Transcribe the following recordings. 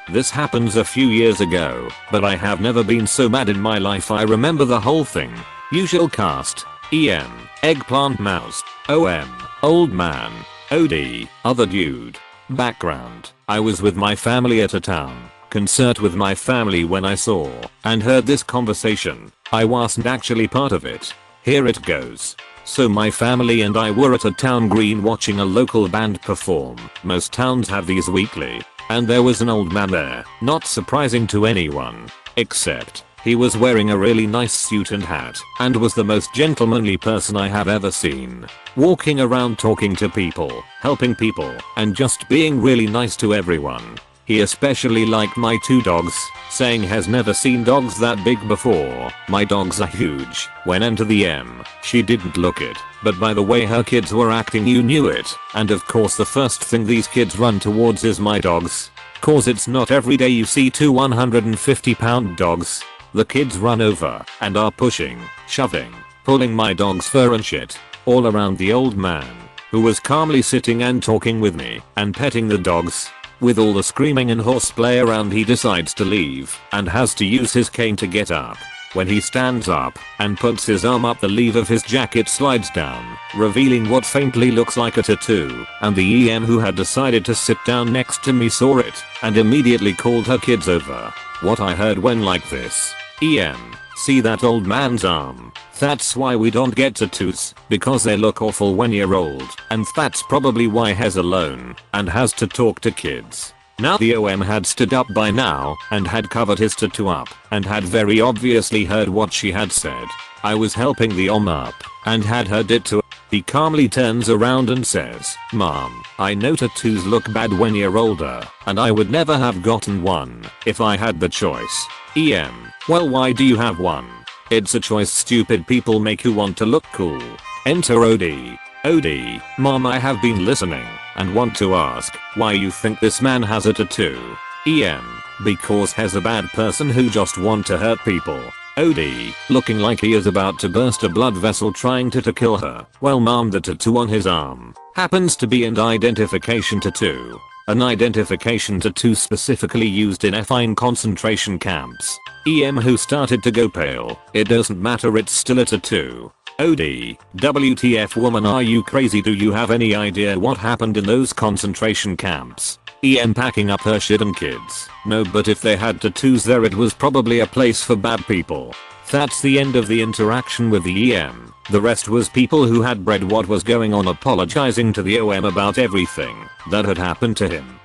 This happens a few years ago, but I have never been so mad in my life. I remember the whole thing. Usual cast. EM. Eggplant mouse. OM. Old man. OD. Other dude. Background. I was with my family at a town concert with my family when I saw and heard this conversation. I wasn't actually part of it. Here it goes. So my family and I were at a town green watching a local band perform. Most towns have these weekly. And there was an old man there, not surprising to anyone. Except, he was wearing a really nice suit and hat, and was the most gentlemanly person I have ever seen. Walking around talking to people, helping people, and just being really nice to everyone. He especially liked my 2 dogs, saying has never seen dogs that big before. My dogs are huge. Went into the M. She didn't look it, but by the way her kids were acting you knew it. And of course the first thing these kids run towards is my dogs. Cause it's not every day you see 2 150-pound dogs. The kids run over and are pushing, shoving, pulling my dog's fur and shit all around the old man, who was calmly sitting and talking with me and petting the dogs. With all the screaming and horseplay around he decides to leave and has to use his cane to get up. When he stands up and puts his arm up, the sleeve of his jacket slides down, revealing what faintly looks like a tattoo, and the EM who had decided to sit down next to me saw it and immediately called her kids over. What I heard when like this. EM, see that old man's arm? That's why we don't get tattoos, because they look awful when you're old, and that's probably why he's alone and has to talk to kids. Now the OM had stood up by now and had covered his tattoo up and had very obviously heard what she had said. I was helping the OM up and had heard it too. He calmly turns around and says, "Mom, I know tattoos look bad when you're older, and I would never have gotten one if I had the choice." EM, well why do you have one? It's a choice stupid people make who want to look cool. Enter OD. OD, Mom, I have been listening and want to ask why you think this man has a tattoo. EM, because he's a bad person who just want to hurt people. OD, looking like he is about to burst a blood vessel trying to kill her. Well Mom, the tattoo on his arm happens to be an identification tattoo. An identification tattoo specifically used in fine concentration camps. EM who started to go pale. It doesn't matter, it's still a tattoo. OD, WTF woman, are you crazy? Do you have any idea what happened in those concentration camps? EM packing up her shit and kids. No, but if they had tattoos there it was probably a place for bad people. That's the end of the interaction with the EM. The rest was people who had read what was going on apologizing to the OM about everything that had happened to him.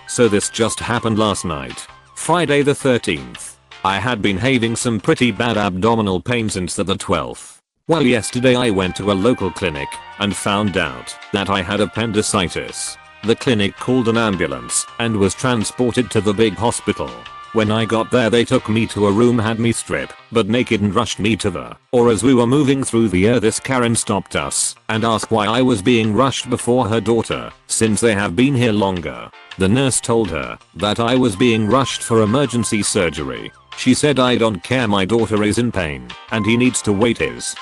So this just happened last night, Friday the 13th. I had been having some pretty bad abdominal pain since the 12th. Well, yesterday I went to a local clinic and found out that I had appendicitis. The clinic called an ambulance and was transported to the big hospital. When I got there they took me to a room, had me stripped but naked and rushed me to the or as we were moving through the air this Karen stopped us and asked why I was being rushed before her daughter, since they have been here longer. The nurse told her that I was being rushed for emergency surgery. She said I don't care, my daughter is in pain and he needs to wait his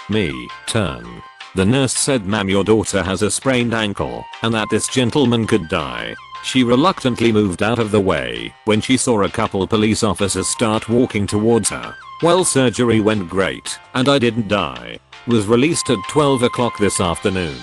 turn. The nurse said, "Ma'am, your daughter has a sprained ankle and that this gentleman could die." She reluctantly moved out of the way when she saw a couple police officers start walking towards her. Well, surgery went great and I didn't die. Was released at 12 o'clock this afternoon.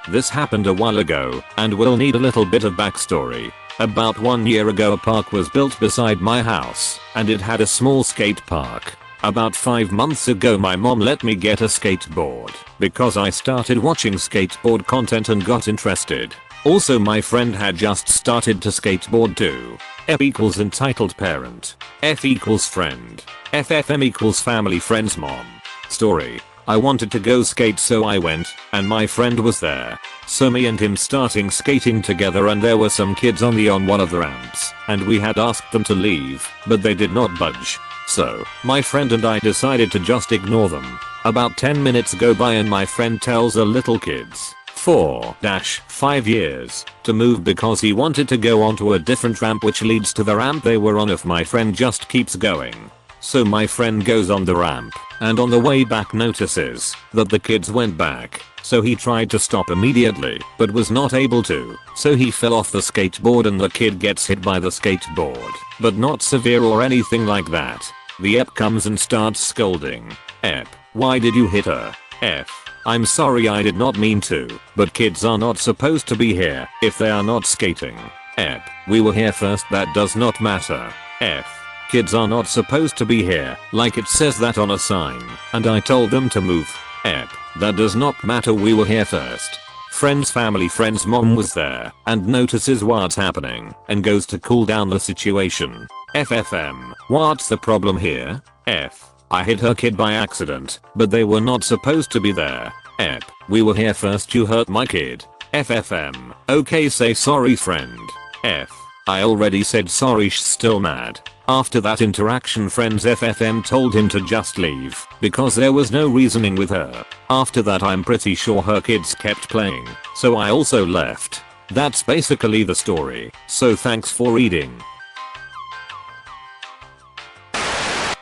This happened a while ago and will need a little bit of backstory. About 1 year ago a park was built beside my house and it had a small skate park. About 5 months ago my mom let me get a skateboard because I started watching skateboard content and got interested. Also my friend had just started to skateboard too. F equals entitled parent. F equals friend. FFM equals family friends mom. Story. I wanted to go skate so I went and my friend was there. So me and him starting skating together and there were some kids on one of the ramps and we had asked them to leave but they did not budge. So, my friend and I decided to just ignore them. About 10 minutes go by and my friend tells a little kid's 4-5 years to move because he wanted to go onto a different ramp which leads to the ramp they were on if my friend just keeps going. So my friend goes on the ramp and on the way back notices that the kids went back. So he tried to stop immediately but was not able to. So he fell off the skateboard and the kid gets hit by the skateboard, but not severe or anything like that. The ep comes and starts scolding. Ep, why did you hit her? F, I'm sorry, I did not mean to, but kids are not supposed to be here if they are not skating. Ep, we were here first, that does not matter. F, kids are not supposed to be here, like it says that on a sign, and I told them to move. Ep, that does not matter, we were here first. Friend's family, friend's mom was there and notices what's happening and goes to cool down the situation. FFM, what's the problem here? F, I hit her kid by accident, but they were not supposed to be there. Ep, we were here first, you hurt my kid. FFM, okay, say sorry friend. F, I already said sorry, she's still mad. After that interaction, friends FFM told him to just leave because there was no reasoning with her. After that I'm pretty sure her kids kept playing, so I also left. That's basically the story, so thanks for reading.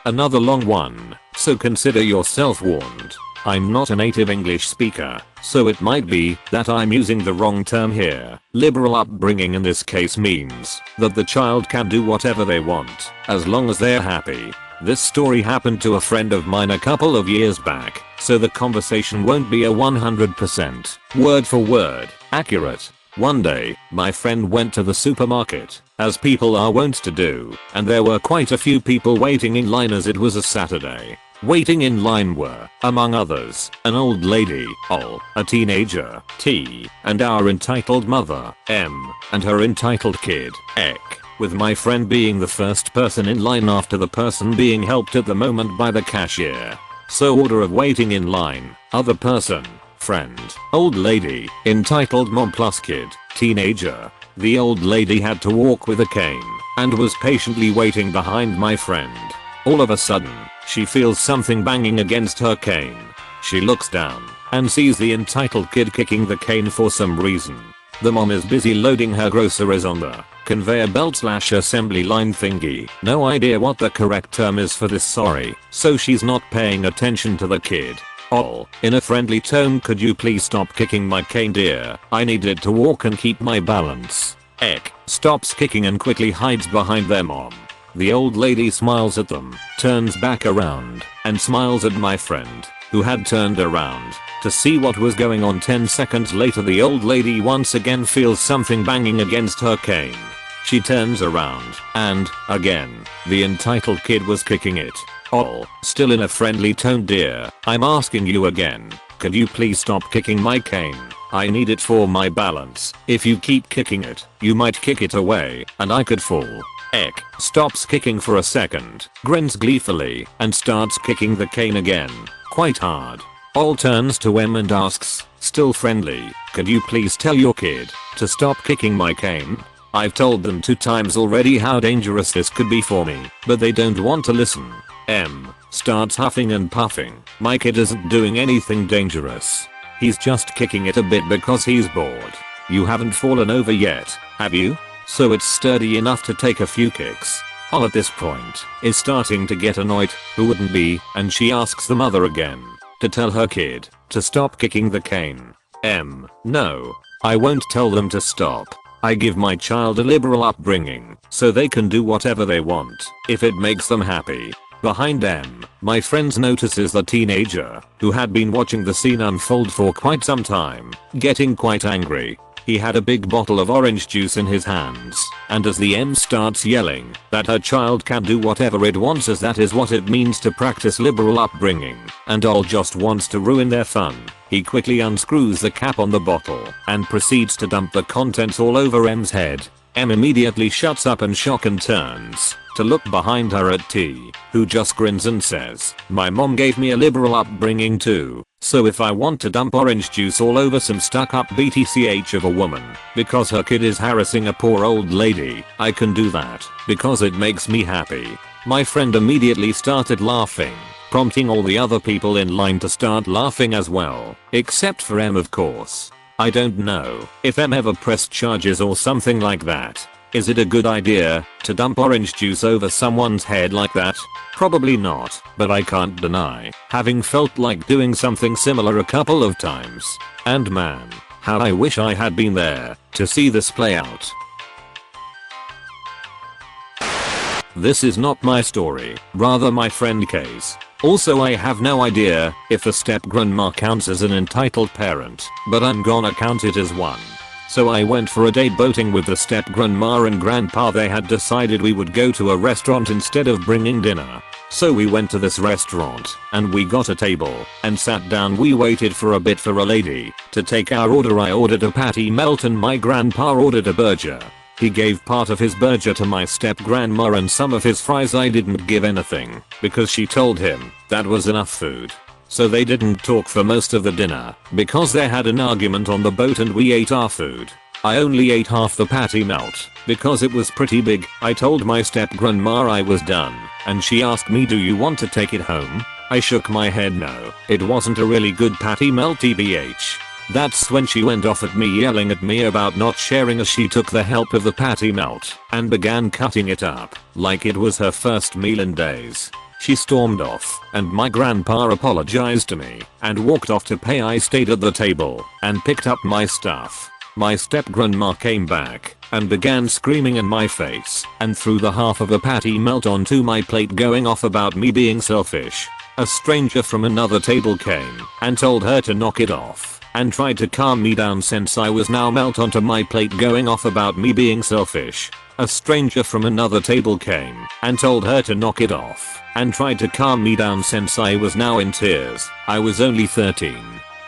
Another long one, so consider yourself warned. I'm not a native English speaker, so it might be that I'm using the wrong term here. Liberal upbringing in this case means that the child can do whatever they want, as long as they're happy. This story happened to a friend of mine a couple of years back, so the conversation won't be a 100% word for word accurate. One day, my friend went to the supermarket, as people are wont to do, and there were quite a few people waiting in line as it was a Saturday. Waiting in line were, among others, an old lady, Ol, a teenager, T, and our entitled mother, M, and her entitled kid, Ek, with my friend being the first person in line after the person being helped at the moment by the cashier. So order of waiting in line, other person, friend, old lady, entitled mom plus kid, teenager. The old lady had to walk with a cane, and was patiently waiting behind my friend. All of a sudden, she feels something banging against her cane. She looks down and sees the entitled kid kicking the cane for some reason. The mom is busy loading her groceries on the conveyor belt / assembly line thingy. No idea what the correct term is for this, sorry. So she's not paying attention to the kid. Ol, in a friendly tone, could you please stop kicking my cane dear? I need it to walk and keep my balance. Ek stops kicking and quickly hides behind their mom. The old lady smiles at them, turns back around, and smiles at my friend, who had turned around to see what was going on. 10 seconds later, the old lady once again feels something banging against her cane. She turns around, and, again, the entitled kid was kicking it. Ol, still in a friendly tone, dear, I'm asking you again, could you please stop kicking my cane? I need it for my balance. If you keep kicking it, you might kick it away, and I could fall. Ek stops kicking for a second, grins gleefully, and starts kicking the cane again, quite hard. Ol turns to M and asks, still friendly, could you please tell your kid to stop kicking my cane? I've told them 2 times already how dangerous this could be for me, but they don't want to listen. M starts huffing and puffing. My kid isn't doing anything dangerous. He's just kicking it a bit because he's bored. You haven't fallen over yet, have you? So it's sturdy enough to take a few kicks. Ol at this point is starting to get annoyed, who wouldn't be, and she asks the mother again to tell her kid to stop kicking the cane. M, no, I won't tell them to stop. I give my child a liberal upbringing, so they can do whatever they want, if it makes them happy. Behind M, my friend notices the teenager, who had been watching the scene unfold for quite some time, getting quite angry. He had a big bottle of orange juice in his hands, and as the M starts yelling that her child can do whatever it wants, as that is what it means to practice liberal upbringing, and Ol just wants to ruin their fun, he quickly unscrews the cap on the bottle and proceeds to dump the contents all over M's head. M immediately shuts up in shock and turns to look behind her at T, who just grins and says, my mom gave me a liberal upbringing too, so if I want to dump orange juice all over some stuck up BTCH of a woman because her kid is harassing a poor old lady, I can do that because it makes me happy. My friend immediately started laughing, prompting all the other people in line to start laughing as well, except for M, of course. I don't know if M ever pressed charges or something like that. Is it a good idea to dump orange juice over someone's head like that? Probably not, but I can't deny having felt like doing something similar a couple of times. And man, how I wish I had been there to see this play out. This is not my story, rather my friend K's. Also, I have no idea if a step-grandma counts as an entitled parent, but I'm gonna count it as one. So I went for a day boating with the step-grandma and grandpa. They had decided we would go to a restaurant instead of bringing dinner. So we went to this restaurant, and we got a table, and sat down. We waited for a bit for a lady to take our order. I ordered a patty melt and my grandpa ordered a burger. He gave part of his burger to my step-grandma and some of his fries. I didn't give anything, because she told him that was enough food. So they didn't talk for most of the dinner, because they had an argument on the boat and we ate our food. I only ate half the patty melt, because it was pretty big. I told my step-grandma I was done, and she asked me, do you want to take it home? I shook my head no, it wasn't a really good patty melt tbh. That's when she went off at me, yelling at me about not sharing, as she took the help of the patty melt and began cutting it up like it was her first meal in days. She stormed off, and my grandpa apologized to me and walked off to pay. I stayed at the table and picked up my stuff. My step-grandma came back and began screaming in my face and threw the half of a patty melt onto my plate, going off about me being selfish. A stranger from another table came and told her to knock it off and tried to calm me down since I was now melt onto my plate, going off about me being selfish. A stranger from another table came and told her to knock it off and tried to calm me down since I was now in tears. I was only 13.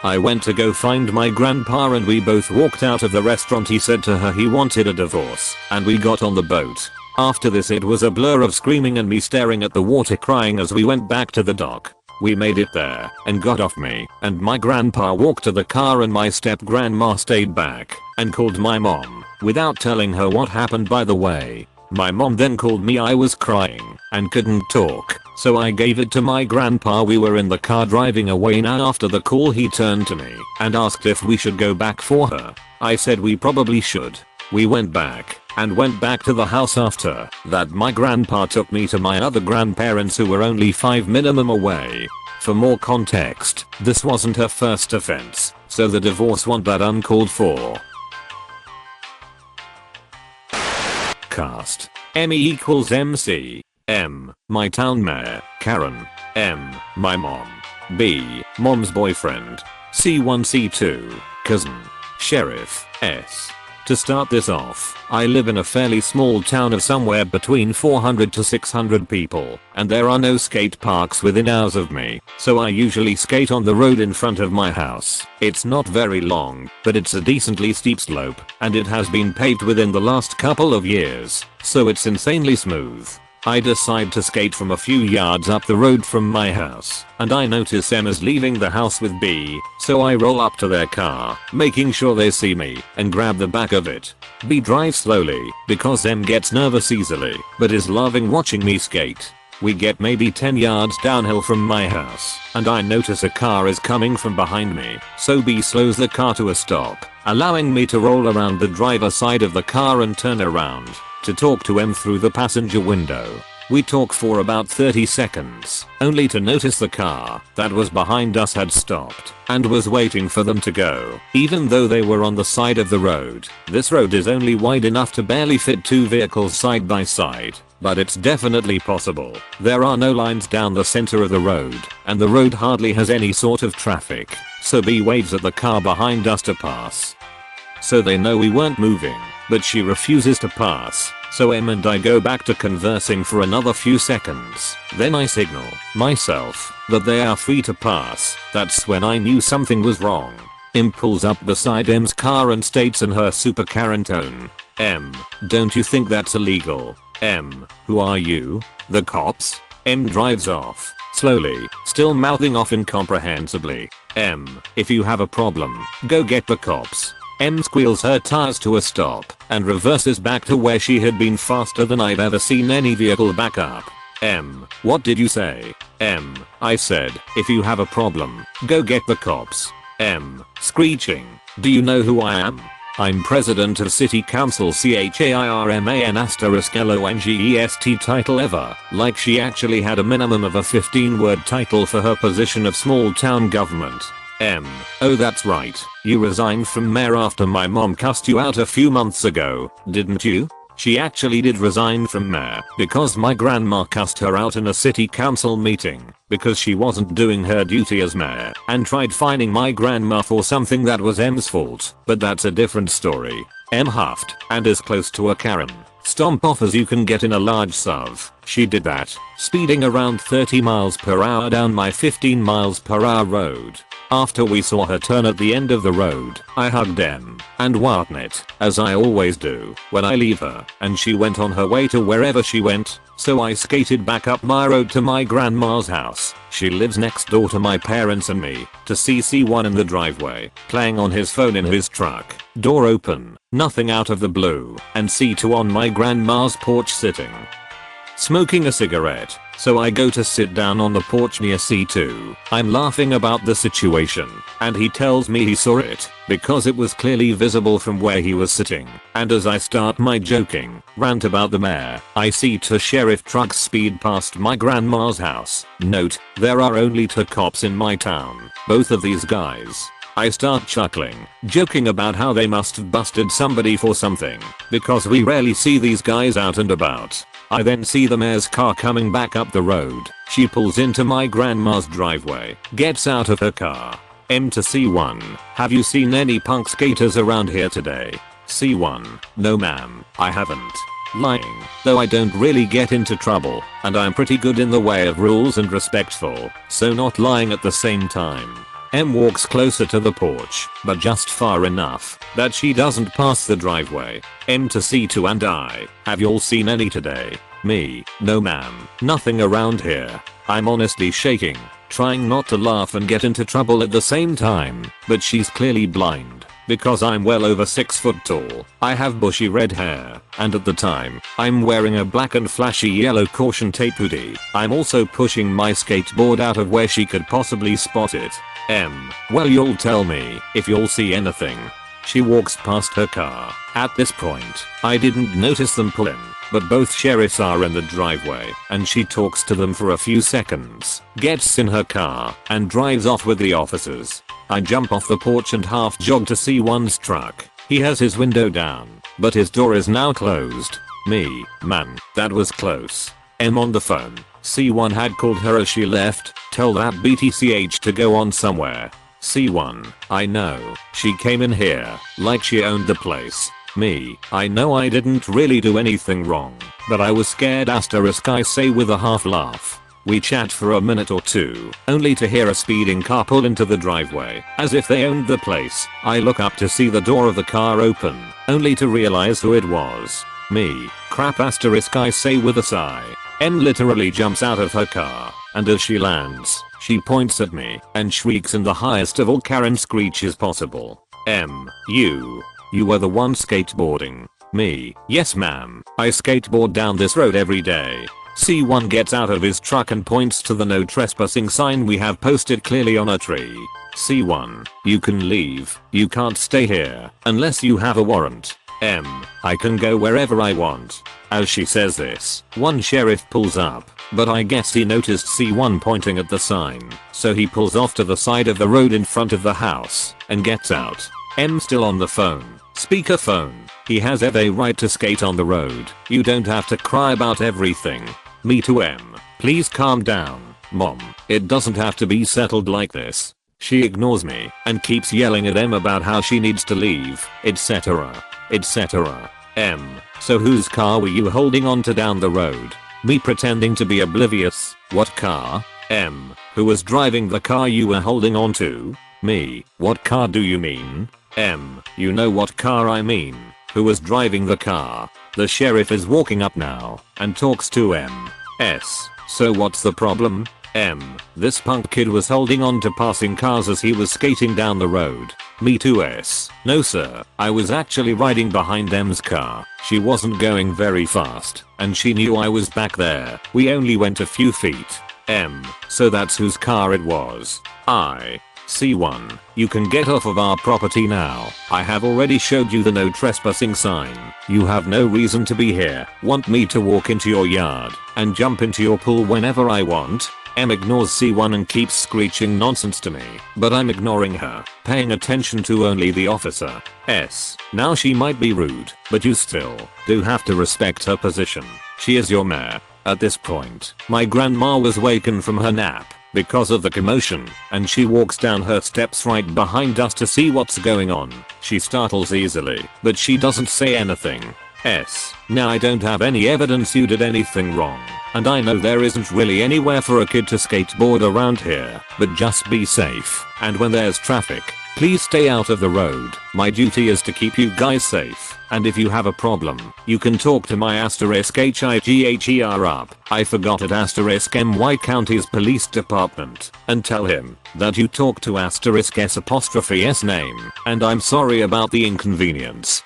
I went to go find my grandpa and we both walked out of the restaurant. He said to her he wanted a divorce, and we got on the boat. After this it was a blur of screaming and me staring at the water crying as we went back to the dock. We made it there and got off me and my grandpa walked to the car, and my step-grandma stayed back and called my mom without telling her what happened. By the way, my mom then called me. I was crying and couldn't talk, so I gave it to my grandpa. We were in the car driving away. Now after the call he turned to me and asked if we should go back for her. I said we probably should. We went back to the house. After that my grandpa took me to my other grandparents who were only 5 minimum away. For more context, this wasn't her first offense, so the divorce wasn't that uncalled for. Cast. M equals MC. M. My town mayor, Karen. M. My mom. B. Mom's boyfriend. C1 C2. Cousin. Sheriff. S. To start this off, I live in a fairly small town of somewhere between 400 to 600 people, and there are no skate parks within hours of me, so I usually skate on the road in front of my house. It's not very long, but it's a decently steep slope, and it has been paved within the last couple of years, so it's insanely smooth. I decide to skate from a few yards up the road from my house, and I notice M is leaving the house with B, so I roll up to their car, making sure they see me, and grab the back of it. B drives slowly, because M gets nervous easily, but is loving watching me skate. We get maybe 10 yards downhill from my house, and I notice a car is coming from behind me, so B slows the car to a stop, allowing me to roll around the driver's side of the car and turn around to talk to M through the passenger window. We talk for about 30 seconds, only to notice the car that was behind us had stopped and was waiting for them to go, even though they were on the side of the road. This road is only wide enough to barely fit 2 vehicles side by side, but it's definitely possible. There are no lines down the center of the road, and the road hardly has any sort of traffic, so B waves at the car behind us to pass. So they know we weren't moving, but she refuses to pass, so M and I go back to conversing for another few seconds. Then I signal myself that they are free to pass. That's when I knew something was wrong. M pulls up beside M's car and states in her super Karen tone, "M, don't you think that's illegal? M, who are you? The cops?" M drives off, slowly, still mouthing off incomprehensibly. "M, if you have a problem, go get the cops." M squeals her tires to a stop and reverses back to where she had been faster than I've ever seen any vehicle back up. "M, what did you say?" "M, I said, if you have a problem, go get the cops." M, screeching, "Do you know who I am?" I'm president of city council CHAIRMAN *LONGEST title ever. Like she actually had a minimum of a 15-word title for her position of small town government. Oh that's right, you resigned from mayor after my mom cussed you out a few months ago, didn't you? She actually did resign from mayor because my grandma cussed her out in a city council meeting because she wasn't doing her duty as mayor and tried fining my grandma for something that was M's fault, but that's a different story. M huffed and is close to a Karen. Stomp off as you can get in a large SUV. She did that, speeding around 30 miles per hour down my 15 miles per hour road. After we saw her turn at the end of the road, I hugged Em and Wartnit, as I always do when I leave her, and she went on her way to wherever she went, so I skated back up my road to my grandma's house. She lives next door to my parents and me, to see C1 in the driveway, playing on his phone in his truck, door open, nothing out of the blue, and C2 on my grandma's porch sitting, smoking a cigarette. So I go to sit down on the porch near C2. I'm laughing about the situation, and he tells me he saw it, because it was clearly visible from where he was sitting. And as I start my joking rant about the mayor, I see two sheriff trucks speed past my grandma's house. Note, there are only 2 cops in my town, both of these guys. I start chuckling, joking about how they must have busted somebody for something, because we rarely see these guys out and about. I then see the mayor's car coming back up the road. She pulls into my grandma's driveway, gets out of her car. M to C1, have you seen any punk skaters around here today? C1, no ma'am, I haven't. Lying, though I don't really get into trouble, and I'm pretty good in the way of rules and respectful, so not lying at the same time. M walks closer to the porch, but just far enough that she doesn't pass the driveway. M to C2 and I, have y'all seen any today? Me, no ma'am, nothing around here. I'm honestly shaking, trying not to laugh and get into trouble at the same time, but she's clearly blind, because I'm well over 6 foot tall. I have bushy red hair, and at the time, I'm wearing a black and flashy yellow caution tape hoodie. I'm also pushing my skateboard out of where she could possibly spot it. Well y'all tell me if y'all see anything. She walks past her car. At this point, I didn't notice them pull in, but both sheriffs are in the driveway, and she talks to them for a few seconds, gets in her car, and drives off with the officers. I jump off the porch and half jog to C1's truck. He has his window down, but his door is now closed. Me, man, that was close. M on the phone. C1 had called her as she left, tell that BTCH to go on somewhere. C1, I know, she came in here, like she owned the place. Me, I know I didn't really do anything wrong, but I was scared asterisk I say with a half laugh. We chat for a minute or two, only to hear a speeding car pull into the driveway, as if they owned the place. I look up to see the door of the car open, only to realize who it was. Me, crap asterisk I say with a sigh. M literally jumps out of her car, and as she lands, she points at me and shrieks in the highest of all Karen screeches possible. You were the one skateboarding. Me, yes ma'am, I skateboard down this road every day. C1 gets out of his truck and points to the no trespassing sign we have posted clearly on a tree. C1, you can leave, you can't stay here, unless you have a warrant. I can go wherever I want. As she says this, one sheriff pulls up, but I guess he noticed C1 pointing at the sign, so he pulls off to the side of the road in front of the house, and gets out. M still on the phone. Speakerphone. He has every right to skate on the road. You don't have to cry about everything. Me to M. Please calm down, mom. It doesn't have to be settled like this. She ignores me, and keeps yelling at M about how she needs to leave, etc. etc. So whose car were you holding on to down the road? Me pretending to be oblivious. What car? Who was driving the car you were holding on to? Me, what car do you mean? You know what car I mean. Who was driving the car? The sheriff is walking up now, and talks to M.S. So what's the problem? This punk kid was holding on to passing cars as he was skating down the road. Me too S. No sir, I was actually riding behind M's car. She wasn't going very fast, and she knew I was back there. We only went a few feet. So that's whose car it was. C1, you can get off of our property now. I have already showed you the no trespassing sign. You have no reason to be here. Want me to walk into your yard and jump into your pool whenever I want? M ignores C1 and keeps screeching nonsense to me, but I'm ignoring her, paying attention to only the officer. S. Now she might be rude, but you still do have to respect her position. She is your mayor. At this point, my grandma was wakened from her nap because of the commotion, and she walks down her steps right behind us to see what's going on. She startles easily, but she doesn't say anything. S. Now I don't have any evidence you did anything wrong, and I know there isn't really anywhere for a kid to skateboard around here, but just be safe, and when there's traffic, please stay out of the road. My duty is to keep you guys safe, and if you have a problem, you can talk to my *HIGHER up. I forgot at *MY County's police department, and tell him that you talk to *S' name, and I'm sorry about the inconvenience.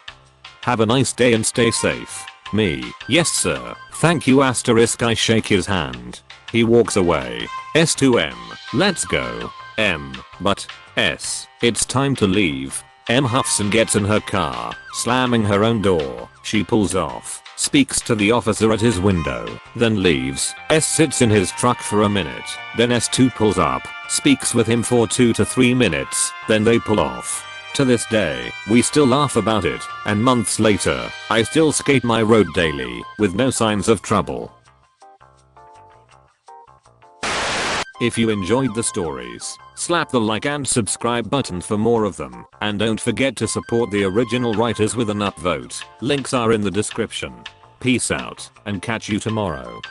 Have a nice day and stay safe. Me. Yes sir. Thank you *. I shake his hand. He walks away. S to M. Let's go. M. But. S. It's time to leave. M huffs and gets in her car, slamming her own door. She pulls off, speaks to the officer at his window, then leaves. S sits in his truck for a minute. Then S2 pulls up, speaks with him for 2 to 3 minutes, then they pull off. To this day, we still laugh about it, and months later, I still skate my road daily, with no signs of trouble. If you enjoyed the stories, slap the like and subscribe button for more of them, and don't forget to support the original writers with an upvote. Links are in the description. Peace out, and catch you tomorrow.